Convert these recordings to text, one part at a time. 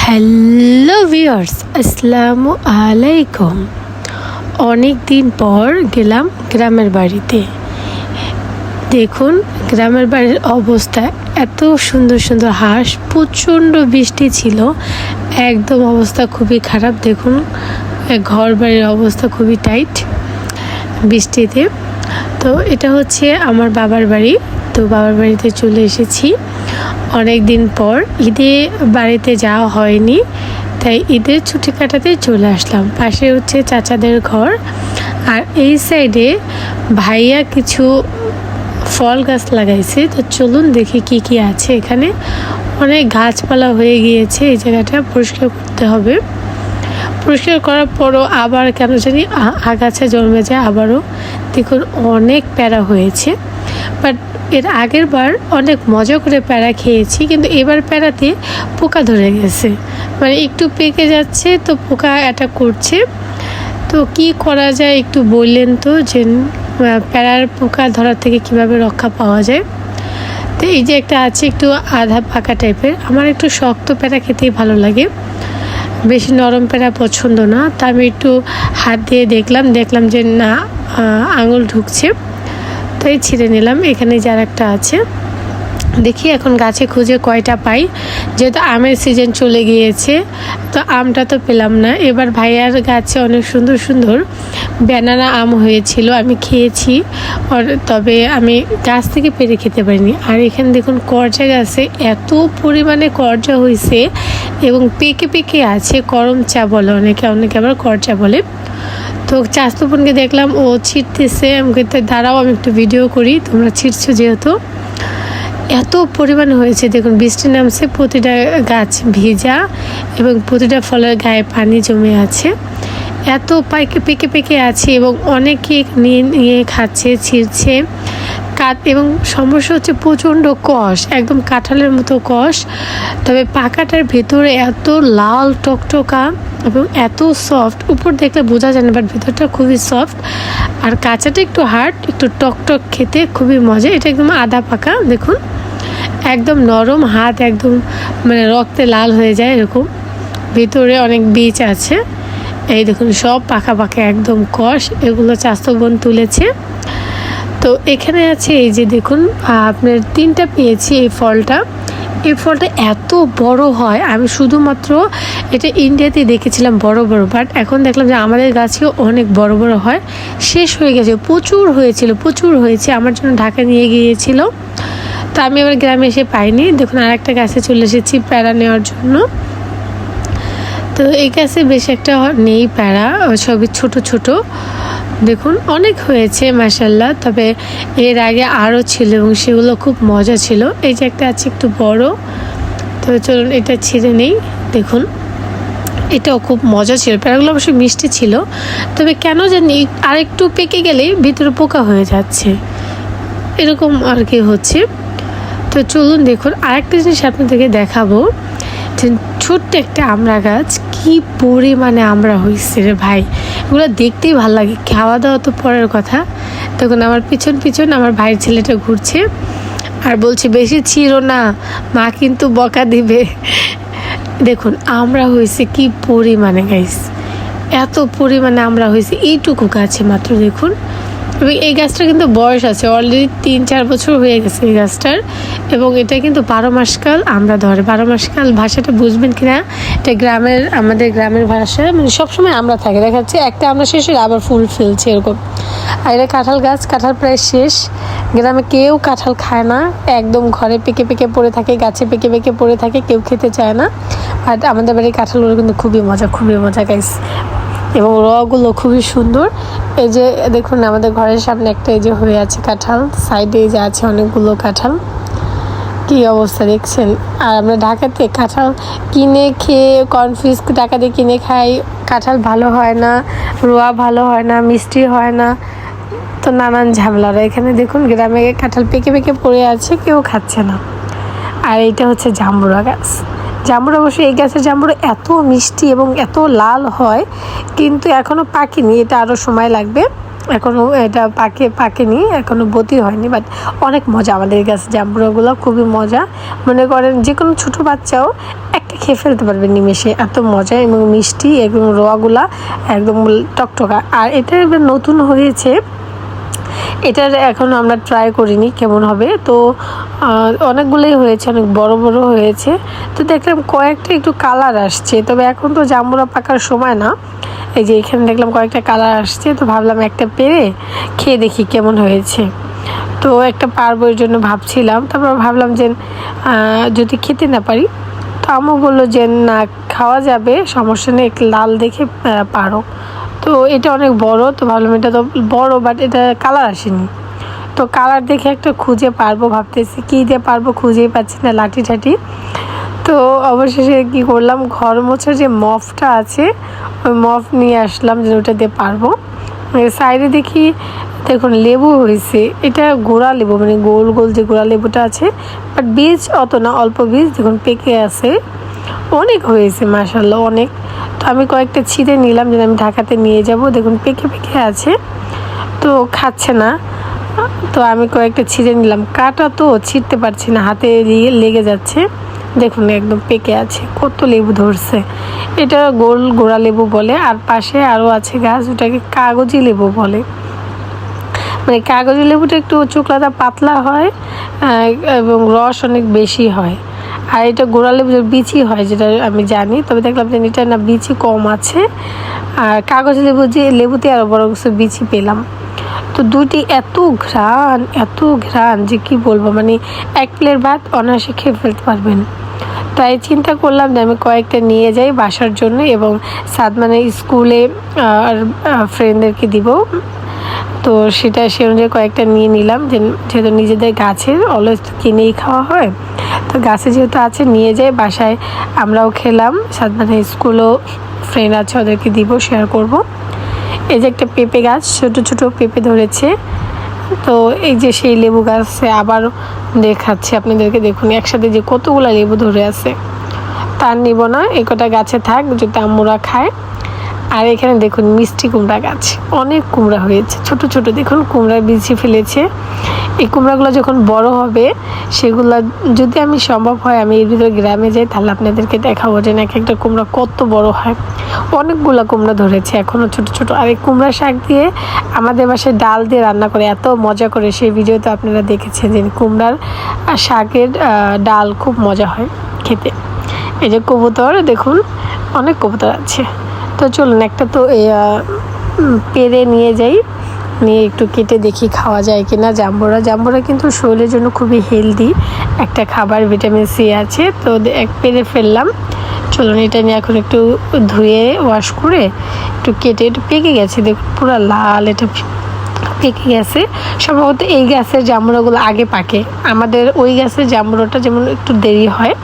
Hello viewers, আসসালামু আলাইকুম। অনেক দিন পর গেলাম গ্রামের বাড়িতে। দেখুন গ্রামের বাড়ির অবস্থা, এত সুন্দর সুন্দর হাঁস, প্রচণ্ড বৃষ্টি ছিল, একদম অবস্থা খুবই খারাপ। দেখুন ঘর বাড়ির অবস্থা খুবই টাইট বৃষ্টিতে। তো এটা হচ্ছে আমার বাবার বাড়ি। তো বাবার বাড়িতে চলে এসেছি অনেক দিন পর। ঈদে বাড়িতে যাওয়া হয়নি, তাই ঈদের ছুটি কাটাতে চলে আসলাম। পাশে হচ্ছে চাচাদের ঘর, আর এই সাইডে ভাইয়া কিছু ফল গাছ লাগাইছে। তো চলুন দেখি কি কি আছে এখানে। অনেক গাছপালা হয়ে গিয়েছে, এই জায়গাটা পরিষ্কার করতে হবে। পরিষ্কার করার পরও আবার কেন জানি আগাছা জন্মে যায় আবারও। দেখুন অনেক প্যারা হয়েছে, বাট এর আগের বার অনেক মজা করে প্যারা খেয়েছি, কিন্তু এবার প্যারাতে পোকা ধরে গেছে, মানে একটু পেকে যাচ্ছে তো পোকা অ্যাটাক করছে। তো কি করা যায় একটু বললেন তো, যে প্যারার পোকা ধরার থেকে কিভাবে রক্ষা পাওয়া যায়। তো এই যে একটা আছে একটু আধা পাকা টাইপের, আমার একটু শক্ত প্যারা খেতেই ভালো লাগে, বেশি নরম প্যারা পছন্দ না। তা আমি একটু হাত দিয়ে দেখলাম যে না, আঙুল ঢুকছে, তাই ছিঁড়ে নিলাম। এখানে যার একটা আছে, দেখি এখন গাছে খুঁজে কয়টা পাই। যেহেতু আমের সিজন চলে গিয়েছে, তো আমটা তো পেলাম না। এবার ভাইয়ার গাছে অনেক সুন্দর সুন্দর ব্যানানা আম হয়েছিল, আমি খেয়েছি, তবে আমি গাছ থেকে পেরে খেতে পারিনি। আর এখানে দেখুন করজা গাছে এত পরিমাণে করজা হয়েছে এবং পেকে পেকে আছে। করম চা বলে অনেকে আবার করজা বলে। তো চাচাতো বোনকে দেখলাম ও ছিটতেছে, আমাকে দাঁড়াও আমি একটু ভিডিও করি, তোমরা ছিটছো যেহেতু। এত পরিমাণ হয়েছে, দেখুন বৃষ্টি নামছে, প্রতিটা গাছ ভিজা এবং প্রতিটা ফলের গায়ে পানি জমে আছে। এত পেকে পেকে আছে এবং অনেকে নিয়ে খাচ্ছে, ছিঁড়ছে। এবং সমস্যা হচ্ছে প্রচণ্ড কষ, একদম কাঁঠালের মতো কষ, তবে পাকাটার ভেতরে এত লাল টকটকা এবং এত সফট। উপর দেখলে বোঝা যায় না, বাট ভেতরটা খুবই সফট, আর কাঁচাটা একটু হার্ড, একটু টকটক, খেতে খুবই মজা। এটা একদম আধা পাকা, দেখুন একদম নরম, হাত একদম মানে রক্তে লাল হয়ে যায় এরকম। ভেতরে অনেক বীজ আছে, এই দেখুন সব পাকা পাকা একদম কষ। এগুলো চাচাতো বোন তুলেছে। তো এখানে আছে এই যে দেখুন, আপনার 3টা পেয়েছি এই ফলটা এত বড় হয়। আমি শুধুমাত্র এটা ইন্ডিয়াতে দেখেছিলাম বড় বড়, বাট এখন দেখলাম যে আমাদের গাছেও অনেক বড় বড় হয়। শেষ হয়ে গেছে, প্রচুর হয়েছে, আমার জন্য ঢাকা নিয়ে গিয়েছিল। তো আমি আবার গ্রামে এসে পাইনি। দেখুন আর একটা গাছে চলে এসেছি প্যারা নেওয়ার জন্য। তো এই গাছে বেশ একটা নেই প্যারা, সবই ছোট ছোট। দেখুন অনেক হয়েছে মাশাআল্লাহ, তবে এর আগে আরও ছিল এবং সেগুলো খুব মজা ছিল। এই যে একটা আছে একটু বড়, তো চলুন এটা ছিঁড়ে নেই। দেখুন এটাও খুব মজা ছিল, প্যারাগুলো অবশ্যই মিষ্টি ছিল, তবে কেন জানি আরেকটু পেকে গেলেই ভিতরে পোকা হয়ে যাচ্ছে, এরকম আর কি হচ্ছে। তো চলুন দেখুন আরেকটা জিনিস আপনাদেরকে দেখাবো, যে ছোট্ট একটা আমড়া গাছ, কি পরিমাণে আমড়া হয়েছে রে ভাই, এগুলো দেখতেই ভালো লাগে। খাওয়া দাওয়া তো পরের কথা। তখন আমার পিছন আমার ভাইয়ের ছেলেটা ঘুরছে আর বলছে বেশি ছিঁড়ো না, মা কিন্তু বকা দিবে। দেখুন আমড়া হয়েছে কি পরিমাণে গাইস, এত পরিমাণে আমড়া হয়েছে এইটুকু গাছে মাত্র। দেখুন এবং এই গাছটা কিন্তু বয়স আছে, অলরেডি 3-4 বছর হয়ে গেছে এই গাছটার, এবং এটা কিন্তু 12 মাসকাল আমরা ধরে। 12 মাসকাল ভাষাটা বুঝবেন কিনা, এটা আমাদের গ্রামের ভাষা, মানে সবসময় আমরা থাকি, দেখা যাচ্ছে একটা আমরা শেষ হলে আবার ফুল ফেলছে এরকম। আর এটা কাঁঠাল গাছ, কাঁঠাল প্রায় শেষ। গ্রামে কেউ কাঁঠাল খায় না, একদম ঘরে পেকে পেকে পড়ে থাকে, গাছে পেকে পেকে পড়ে থাকে, কেউ খেতে চায় না। আর আমাদের বাড়ির কাঁঠালগুলো কিন্তু খুবই মজা গাইস, এবং রগুলো খুবই সুন্দর। এই যে দেখুন আমাদের ঘরের সামনে একটা এই যে হয়ে আছে কাঁঠাল, সাইডে এই যে আছে অনেকগুলো কাঁঠাল, কি অবস্থা দেখছেন। আর আমরা ঢাকাতে কাঁঠাল কিনে খেয়ে কনফিউজ, টাকা দিয়ে কিনে খাই, কাঁঠাল ভালো হয় না, রোয়া ভালো হয় না, মিষ্টি হয় না, তো নানান ঝামেলারা। এখানে দেখুন গ্রামে কাঁঠাল পেকে পেকে পড়ে আছে, কেউ খাচ্ছে না। আর এইটা হচ্ছে জাম্বুরা গাছ। জাম্বুরা অবশ্যই, এই গাছের জাম্বুরা এত মিষ্টি এবং এত লাল হয়, কিন্তু এখনও পাকেনি, এটা আরও সময় লাগবে। এখনও এটা পাকেনি, এখনও বতি হয়নি, বাট অনেক মজা আমাদের গাছে জাম্বুরাগুলো, খুবই মজা। মনে করেন যে কোনো ছোটো বাচ্চাও একটা খেয়ে ফেলতে পারবে নিমেষে, এত মজা এবং মিষ্টি, একদম রোয়াগুলা একদম টকটকা। আর এটা এবার নতুন হয়েছে, এটার এখন আমরা ট্রাই করিনি কেমন হবে। তো অনেকগুলোই হয়েছে, অনেক বড় বড় হয়েছে। তো দেখলাম কয়েকটা একটু কালার আসছে, তবে এখন তো জাম্বুরা পাকার সময় না। এই যে এখানে দেখলাম কয়েকটা কালার আসছে, তো ভাবলাম একটা পেরে খেয়ে দেখি কেমন হয়েছে। তো একটা পারবো এর জন্য ভাবছিলাম, তারপর ভাবলাম যে যদি খেতে না পারি, তো আম্মু বললো যে না খাওয়া যাবে, সমস্যা নেই, লাল দেখে পারো। তো এটা অনেক বড়, তো ভাবলাম এটা তো বড়, বাট এটা কালার আসেনি। তো কালার দেখে একটা খুঁজে পারবো ভাবতেছি, কী দিয়ে পারবো খুঁজেই পাচ্ছি না, লাঠি ঠাঠি। তো অবশেষে কী করলাম, ঘর মোছার যে মফটা আছে ওই মফ নিয়ে আসলাম, যে ওটা দিয়ে পারবো। সাইডে দেখি দেখুন লেবু হয়েছে, এটা গোড়া লেবু, মানে গোল গোল যে গোড়া লেবুটা আছে, বাট বীজ অত না, অল্প বীজ, দেখুন পেকে আছে, অনেক হয়েছে মাশাআল্লাহ অনেক। তো আমি কয়েকটা ছিঁড়ে নিলাম, যেন আমি ঢাকাতে নিয়ে যাব। দেখুন পেকে পেকে আছে, তো খাচ্ছে না, তো আমি কয়েকটা ছিঁড়ে নিলাম। কাটা তো ছিঁড়তে পারছি না, হাতে লেগে যাচ্ছে। দেখুন একদম পেকে আছে, কত লেবু ধরছে। এটা গোল গোড়া লেবু বলে। আর পাশে আরও আছে গাছ, ওটাকে কাগজি লেবু বলে। মানে কাগজি লেবুটা একটু চোকলাটা পাতলা হয় এবং রস অনেক বেশি হয়। আর এটা গোড়া লেবুর বিচি হয়, যেটা আমি জানি, তবে দেখলাম যে এটা না বিচি কম আছে। আর কাগজ লেবুতে আরও বড় কিছু বিচি পেলাম। তো দুটি এত ঘ্রাণ যে কি বলবো, মানে এক প্লেট ভাত অনায়াসে খেয়ে ফেলতে পারবেন। তাই চিন্তা করলাম যে আমি কয়েকটা নিয়ে যাই বাসার জন্য, এবং সাদমানের স্কুলে আর ফ্রেন্ডদেরকে দিব। তো সে অনুযায়ী কয়েকটা নিয়ে নিলাম, যেহেতু নিজেদের গাছের অলওয়েজ কিনেই খাওয়া হয়, তো গাছে যেহেতু আছে নিয়ে যাই বাসায়, আমরাও খেলাম, সাদমানের স্কুলও ফ্রেন্ড আছে ওদেরকে দিব, শেয়ার করব। এই যে একটা পেঁপে গাছ, ছোট ছোট পেঁপে ধরেছে। তো এই যে সেই লেবু গাছে আবার দেখাচ্ছি আপনাদেরকে, দেখুন একসাথে যে কতগুলো লেবু ধরে আছে। তার নিব না, এই কটা গাছে থাক, যদি আম্মুরা খায়। আর এখানে দেখুন মিষ্টি কুমড়া গাছ, অনেক কুমড়া হয়েছে, ছোট ছোট দেখুন কুমড়ার বিচি ফেলেছে। এই কুমড়াগুলো যখন বড় হবে, সেগুলো যদি আমি সম্ভব হয় আমি এর ভিতরে গ্রামে যাই, তাহলে আপনাদেরকে দেখাবো যে এক একটা কুমড়া কত বড় হয়। অনেকগুলো কুমড়া ধরেছে এখনও ছোট ছোট। আর এই কুমড়া শাক দিয়ে আমাদের বাসায় ডাল দিয়ে রান্না করে এত মজা করে, সেই ভিডিওতে আপনারা দেখেছেন যে কুমড়ার শাকের ডাল খুব মজা হয় খেতে। এই যে কবুতর, দেখুন অনেক কবুতর আছে। তো চলুন একটা তো পেরে নিয়ে যাই, নিয়ে একটু কেটে দেখি খাওয়া যায় কিনা। জাম্বুরা কিন্তু শরীরের জন্য খুবই হেলদি একটা খাবার, ভিটামিন সি আছে। তো পেরে ফেললাম। চলুন এটা নিয়ে এখন একটু ধুয়ে ওয়াশ করে একটু কেটে, একটু পেকে গেছে দেখুন পুরো লাল, এটা পেকে গেছে। সম্ভবত এই গাছের জাম্বুরাগুলো আগে পাকে, আমাদের ওই গাছের জাম্বুরাটা যেমন একটু দেরি হয়।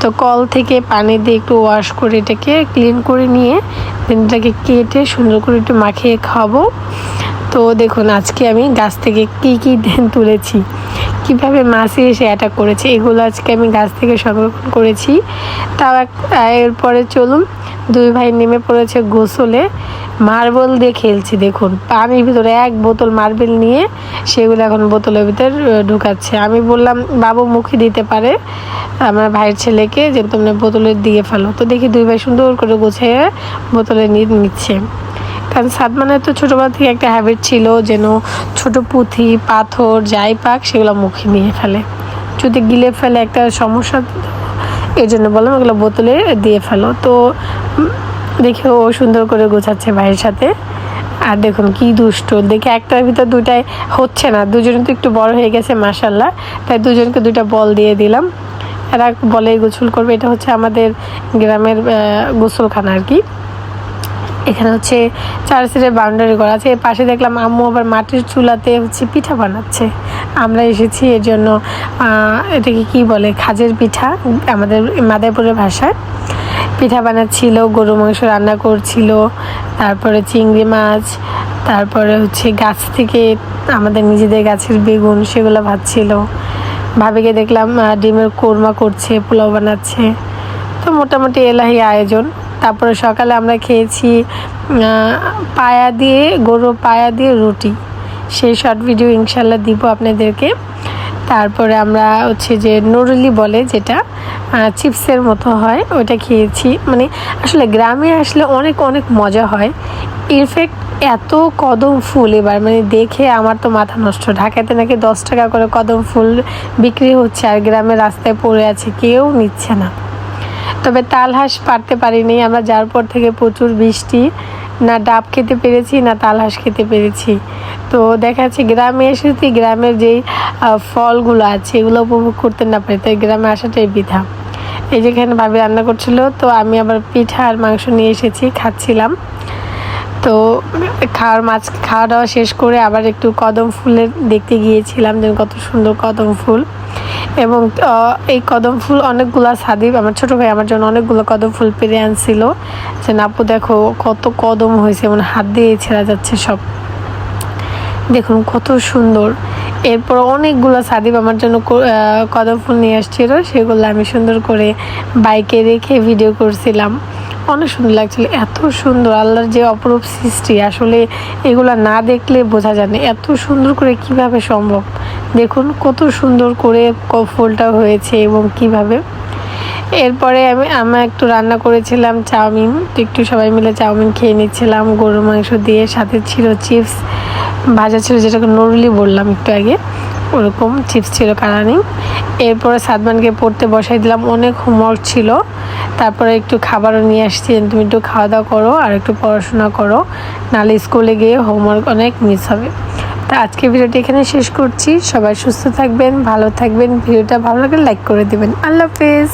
তো কল থেকে পানি দিয়ে একটু ওয়াশ করে এটাকে ক্লিন করে নিয়ে এটাকে কেটে সুন্দর করে একটু মাখিয়ে খাবো। তো দেখুন আজকে আমি গাছ থেকে কী তুলেছি, কীভাবে মাছি এসে অ্যাটাক করেছে, এগুলো আজকে আমি গাছ থেকে সংরক্ষণ করেছি। তাও এরপরে চলুন, দুই ভাই নেমে পড়েছে গোসলে, মার্বেল দিয়ে খেলছি। দেখুন পানির ভিতরে এক বোতল মার্বেল নিয়ে সেগুলো এখন বোতলের ভিতর ঢুকাচ্ছে। আমি বললাম বাবু মুখে দিতে পারে আমার ভাইয়ের ছেলেকে, যে তোমরা বোতলে দিয়ে ফেলো। তো দেখি দুই ভাই সুন্দর করে গুছিয়ে বোতলে নিচ্ছে। কারণ সাদমানের তো ছোটোবেলা থেকে একটা হ্যাবিট ছিল, যেন ছোট পুঁথি পাথর যাই পাক সেগুলো মুখে নিয়ে ফেলে, যদি গিলে ফেলে একটা সমস্যা, এই জন্য বললাম এগুলো বোতলে দিয়ে ফেলো। তো দেখে ও সুন্দর করে গোছাচ্ছে ভাইয়ের সাথে। আর দেখুন কি দুষ্ট, দেখে একটার ভিতর দুটাই হচ্ছে না, দুজনে তো একটু বড় হয়ে গেছে মাশাআল্লাহ, তাই দুজনকে দুটা বল দিয়ে দিলাম, এরা বলে গোসল করবে। এটা হচ্ছে আমাদের গ্রামের গোসলখানা আর কি। এখানে হচ্ছে 4 সিটের বাউন্ডারি করা আছে। এর পাশে দেখলাম আম্মু আবার মাটির চুলাতে হচ্ছে পিঠা বানাচ্ছে। আমরা এসেছি এর জন্য, এটাকে কি বলে, খাজের পিঠা আমাদের মাদারীপুরের ভাষায়। পিঠা বানাচ্ছিল, গরু মাংস রান্না করছিল, তারপরে চিংড়ি মাছ, তারপরে হচ্ছে গাছ থেকে আমাদের নিজেদের গাছের বেগুন সেগুলো ভাজছিল। ভাবিকে দেখলাম ডিমের কোরমা করছে, পোলাও বানাচ্ছে। তো মোটামুটি এলাহি আয়োজন। তারপরে সকালে আমরা খেয়েছি পায়া দিয়ে, গরুর পায়া দিয়ে রুটি। সেই শর্ট ভিডিও ইনশাল্লাহ দিব আপনাদেরকে। তারপরে আমরা হচ্ছে যে নুরুলি বলে, যেটা চিপসের মতো হয়, ওটা খেয়েছি। মানে আসলে গ্রামে আসলে অনেক অনেক মজা হয়। ইনফ্যাক্ট এত কদম ফুল এবার মানে দেখে আমার তো মাথা নষ্ট। ঢাকাতে নাকি 10 টাকা করে কদম ফুল বিক্রি হচ্ছে, আর গ্রামের রাস্তায় পড়ে আছে, কেউ নিচ্ছে না। তবে তালহাঁস পারতে পারিনি আমরা, যার পর থেকে প্রচুর বৃষ্টি, না ডাব খেতে পেরেছি না তালহাঁস খেতে পেরেছি। তো দেখা যাচ্ছে গ্রামে এসে যদি গ্রামের যেই ফলগুলো আছে এগুলো উপভোগ করতে না পারি, তাই গ্রামে আসাটাই বৃথা। এই যেখানে ভাবি রান্না করছিল, তো আমি আবার পিঠা আর মাংস নিয়ে এসেছি, খাচ্ছিলাম। তো খাওয়া দাওয়া শেষ করে আবার একটু কদম ফুলের দেখতে গিয়েছিলাম, যে কত সুন্দর কদম ফুল। এবং এই কদম ফুল অনেকগুলো সাদিব, আমার ছোটো ভাই আমার জন্য অনেকগুলো কদম ফুল পেরে আনছিল, যে আপু দেখো কত কদম হয়েছে, মানে হাত দিয়ে ছেঁড়া যাচ্ছে সব, দেখুন কত সুন্দর। এরপর অনেকগুলো সাদিব আমার জন্য কদম ফুল নিয়ে আসছিল, সেগুলো আমি সুন্দর করে বাইকে রেখে ভিডিও করছিলাম। অনেক সুন্দর লাগছিল, এত সুন্দর, আল্লাহর যে অপরূপ সৃষ্টি, আসলে এগুলো না দেখলে বোঝা যায় না এত সুন্দর করে কিভাবে সম্ভব। দেখুন কত সুন্দর করে ফুলটা হয়েছে এবং কিভাবে। এরপরে আমি একটু রান্না করেছিলাম চাউমিন, তো একটু সবাই মিলে চাউমিন খেয়ে নিচ্ছিলাম গরুর মাংস দিয়ে, সাথে ছিল চিপস ভাজা ছিল, যেটাকে নুরুলি বললাম একটু আগে, ওরকম চিপস ছিল কারানি। এরপরে সাদমানকে পড়তে বসাই দিলাম, অনেক হোমওয়ার্ক ছিল। তারপরে একটু খাবারও নিয়ে আসছি, তুমি একটু খাওয়া দাওয়া করো আর একটু পড়াশোনা করো, নাহলে স্কুলে গিয়ে হোমওয়ার্ক অনেক মিস হবে। তা আজকে ভিডিওটি এখানে শেষ করছি। সবাই সুস্থ থাকবেন, ভালো থাকবেন। ভিডিওটা ভালো লাগলে লাইক করে দেবেন। আল্লাহ হাফেজ।